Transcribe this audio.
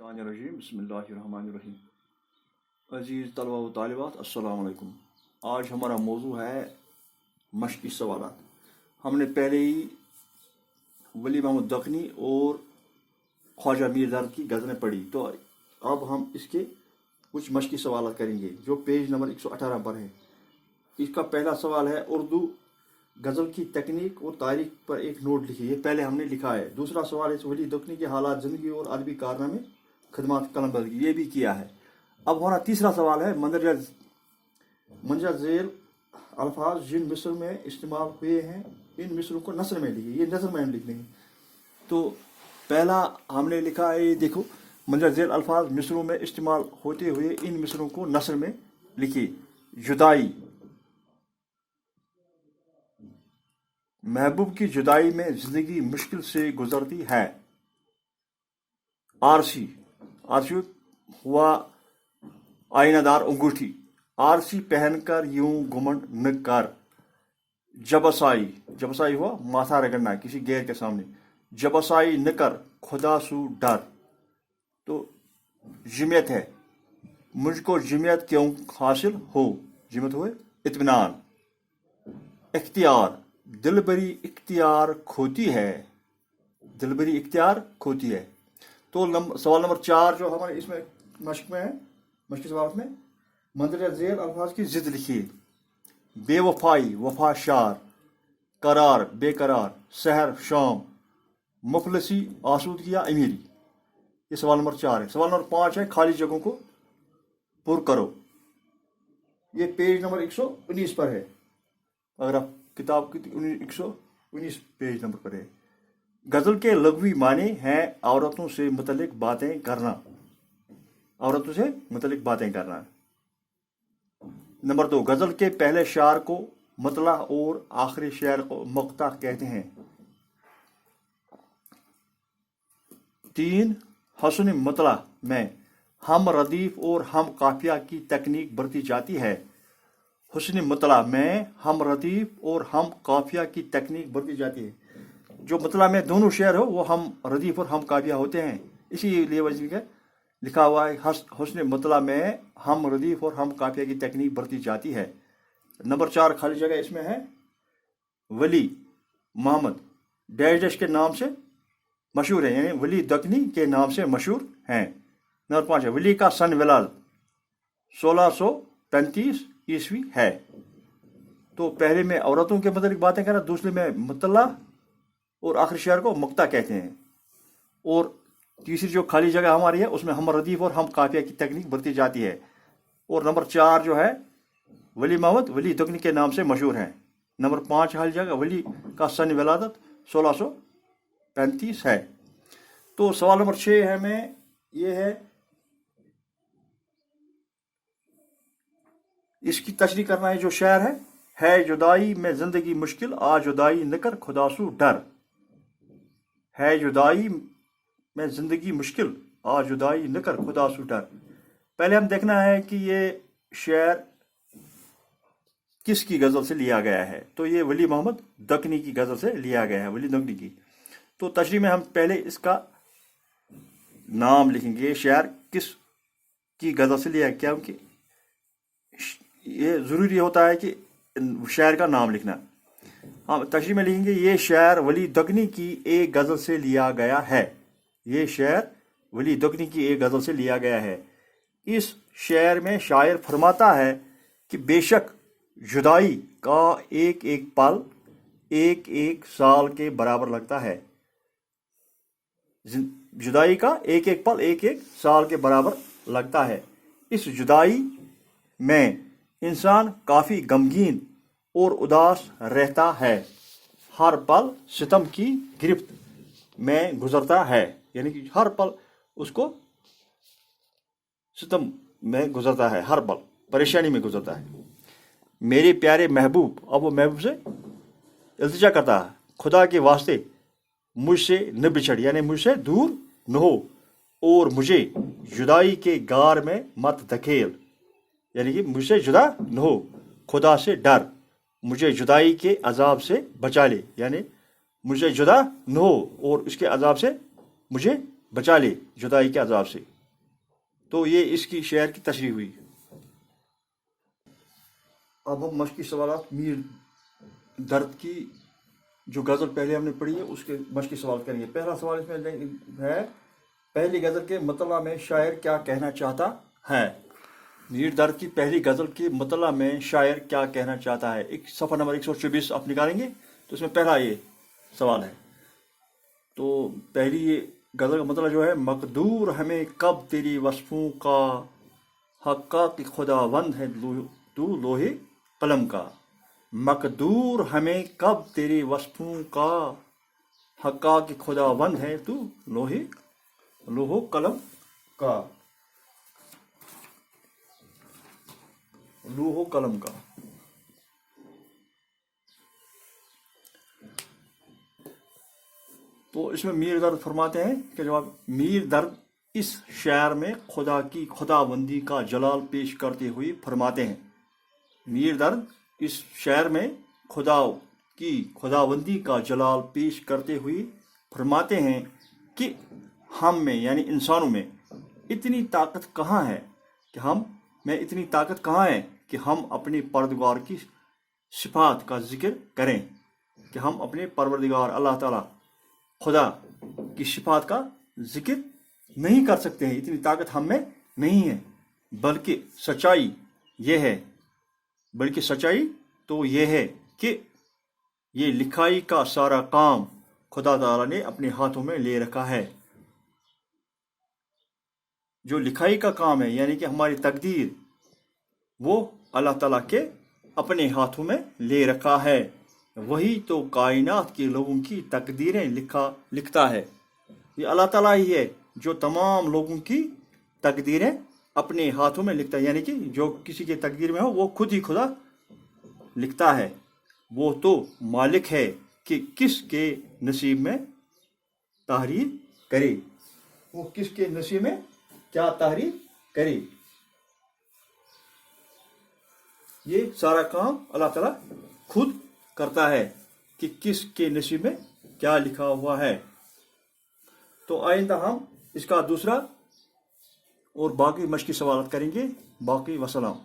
रजीम बिस्मिल्लाहिर्रहमानिर्रहीम। अज़ीज़ तलबा व तालिबात अस्सलाम वालेकुम। आज हमारा मौजू है मशक़ी सवालात। हमने पहले ही वली मोहम्मद दखनी और ख्वाजा मीर दर्द की गज़लें पढ़ी, तो अब हम इसके कुछ मशक़ी सवालात करेंगे जो पेज नंबर 118 पर है। इसका पहला सवाल है, उर्दू गज़ल की तकनीक और तारीख पर एक नोट लिखिए। ये पहले हमने लिखा है। दूसरा सवाल है, वली दखनी के हालात ज़िंदगी और अदबी कारनामे खदमात कलमबंदी, ये भी किया है। अब हमारा तीसरा सवाल है, मंदरजा झेल अल्फाज जिन मिस्र में इस्तेमाल हुए हैं, इन मिस्रों को नस्र में लिखिए। ये नस्र में हम लिख देंगे। तो पहला हमने लिखा है, ये देखो, मंदरजा झेल अल्फाज मिस्रों में इस्तेमाल होते हुए इन मिस्रों को नस्र में लिखिए। जुदाई, महबूब की जुदाई में जिंदगी मुश्किल से गुजरती है। आरसी हुआ आईनादार अंगूठी, आरसी पहनकर यूं घुमंड न कर। जबसाई हुआ माथा रगड़ना किसी गैर के सामने। जबसाई न कर, खुदा सू डर। तो जिमियत है, मुझको जिमियत क्यों हासिल हो। जिमियत हुए इत्मीनान। इख्तियार, दिलबरी इख्तियार खोती है। दिलबरी इख्तियार खोती है। तो सवाल नंबर 4 जो हमारे इसमें मशक में है, मशक़ी सवाल में मंदरजा झेल अल्फाज की जिद लिखिए। बेवफाई वफाशार, करार बेकरार, सहर शाम, मुफलसी आसूदगी या अमीरी। ये सवाल नंबर 4 है। सवाल नंबर 5 है, खाली जगहों को पुर करो। ये पेज नंबर 119 पर है। अगर आप किताब की 119 पेज नंबर पर है। गज़ल के लघवी माने हैं औरतों से मुतल्लिक बातें करना। औरतों से मुतल्लिक बातें करना। नंबर 2, गज़ल के पहले शार को मतला और आखिरी शेर को मक्ता कहते हैं। 3, हसन मतला में हम रदीफ और हम काफिया की तकनीक बरती जाती है। हुस्न मतला में हम रदीफ और हम काफिया की तकनीक बरती जाती है। जो मतला में दोनों शेर हो वो हम रदीफ और हम काफिया होते हैं, इसीलिए वजह लिखा हुआ है हुस्न मतला में हम रदीफ और हम काफिया की तकनीक बरती जाती है। नंबर 4 खाली जगह इसमें है, वली मोहम्मद डैश डैश के नाम से मशहूर है, यानी वली दखनी के नाम से मशहूर हैं। नंबर 5 है, वली का सन विलाद 1635 ईस्वी है। तो पहले में औरतों के मतलब बातें करना, दूसरे में मतला और आखिरी शेर को मक्ता कहते हैं। और तीसरी जो खाली जगह हमारी है उसमें हम रदीफ और हम काफिया की तकनीक बरती जाती है। और नंबर 4 जो है, वली मोहम्मद वली दखनी के नाम से मशहूर हैं। नंबर 5 खाली जगह, वली का सन विलादत 1635 है। तो सवाल नंबर 6 है में ये है, इसकी तशरीह करना है। जो शेर है जुदाई में जिंदगी मुश्किल, आ जुदाई न कर खुदासू डर। है जुदाई में जिंदगी मुश्किल, आ जुदाई न कर खुदासू डर। पहले हम देखना है कि ये शेर किसकी गज़ल से लिया गया है। तो ये वली मोहम्मद दखनी की गज़ल से लिया गया है, वली दखनी की। तो तशरीह में हम पहले इसका नाम लिखेंगे, शेर किस की गज़ल से लिया, क्योंकि ये ज़रूरी होता है कि शायर का नाम लिखना। हम तशरीह में लिखेंगे, ये शायर वली दखनी की एक गज़ल से लिया गया है। ये शायर वली दखनी की एक गज़ल से लिया गया है। इस शेर में शायर फरमाता है कि बेशक जुदाई का एक एक पल एक एक साल के बराबर लगता है। जुदाई का एक एक पल एक एक साल के बराबर लगता है। इस जुदाई में इंसान काफ़ी गमगीन और उदास रहता है। हर पल सितम की गिरफ्त में गुजरता है, यानी कि हर पल उसको सितम में गुजरता है, हर पल परेशानी में गुजरता है। मेरे प्यारे महबूब, अब वो महबूब से इल्तिजा करता है, खुदा के वास्ते मुझसे न बिछड़, यानी मुझसे दूर न हो, और मुझे जुदाई के गार में मत धकेल, यानी कि मुझसे जुदा न हो, खुदा से डर, मुझे जुदाई के अजाब से बचा ले, यानी मुझे जुदा न हो और उसके अजाब से मुझे बचा ले, जुदाई के अजाब से। تو یہ اس کی شعر کی تشریح ہوئی. اب ہم مشقی سوالات میر درد کی جو غزل پہلے ہم نے پڑھی ہے اس کے مشقی سوال کریں گے. پہلا سوال اس میں ہے پہلی غزل کے مطلع میں شاعر کیا کہنا چاہتا ہے. میر درد کی پہلی غزل کے مطلع میں شاعر کیا کہنا چاہتا ہے. ایک صفحہ نمبر 124 آپ نکالیں گے تو اس میں پہلا یہ سوال ہے. تو پہلی یہ غزل کا مطلب جو ہے مقدور ہمیں کب تیری وصفوں کا حقاق خداوند ہے تو لوہے قلم کا. مقدور ہمیں کب تیری وصفوں کا حقاق خداوند ہے تو لوہ قلم کا. لوہ قلم کا. تو اس میں میر درد فرماتے ہیں کہ جواب میر درد اس شعر میں خدا کی خداوندی کا جلال پیش کرتے ہوئے فرماتے ہیں. میر درد اس شعر میں خدا کی خداوندی کا جلال پیش کرتے ہوئے فرماتے ہیں کہ ہم میں یعنی انسانوں میں اتنی طاقت کہاں ہے کہ ہم اپنے پروردگار کی صفات کا ذکر کریں. کہ ہم اپنے پروردگار اللہ تعالیٰ خدا کی صفات کا ذکر نہیں کر سکتے ہیں. اتنی طاقت ہم میں نہیں ہے. بلکہ سچائی تو یہ ہے کہ یہ لکھائی کا سارا کام خدا تعالیٰ نے اپنے ہاتھوں میں لے رکھا ہے. جو لکھائی کا کام ہے یعنی کہ ہماری تقدیر وہ اللہ تعالیٰ کے اپنے ہاتھوں میں لے رکھا ہے. وہی تو کائنات کے لوگوں کی تقدیریں لکھتا ہے. یہ اللہ تعالیٰ ہی ہے جو تمام لوگوں کی تقدیریں اپنے ہاتھوں میں لکھتا ہے. یعنی کہ جو کسی کے تقدیر میں ہو وہ خود ہی خدا لکھتا ہے. وہ تو مالک ہے کہ کس کے نصیب میں تحریر کرے. وہ کس کے نصیب میں کیا تحریر کرے. یہ سارا کام اللہ تعالیٰ خود کرتا ہے کہ کس کے نصیب میں کیا لکھا ہوا ہے. تو آئندہ ہم اس کا دوسرا اور باقی مشقی سوالات کریں گے. باقی وسلام.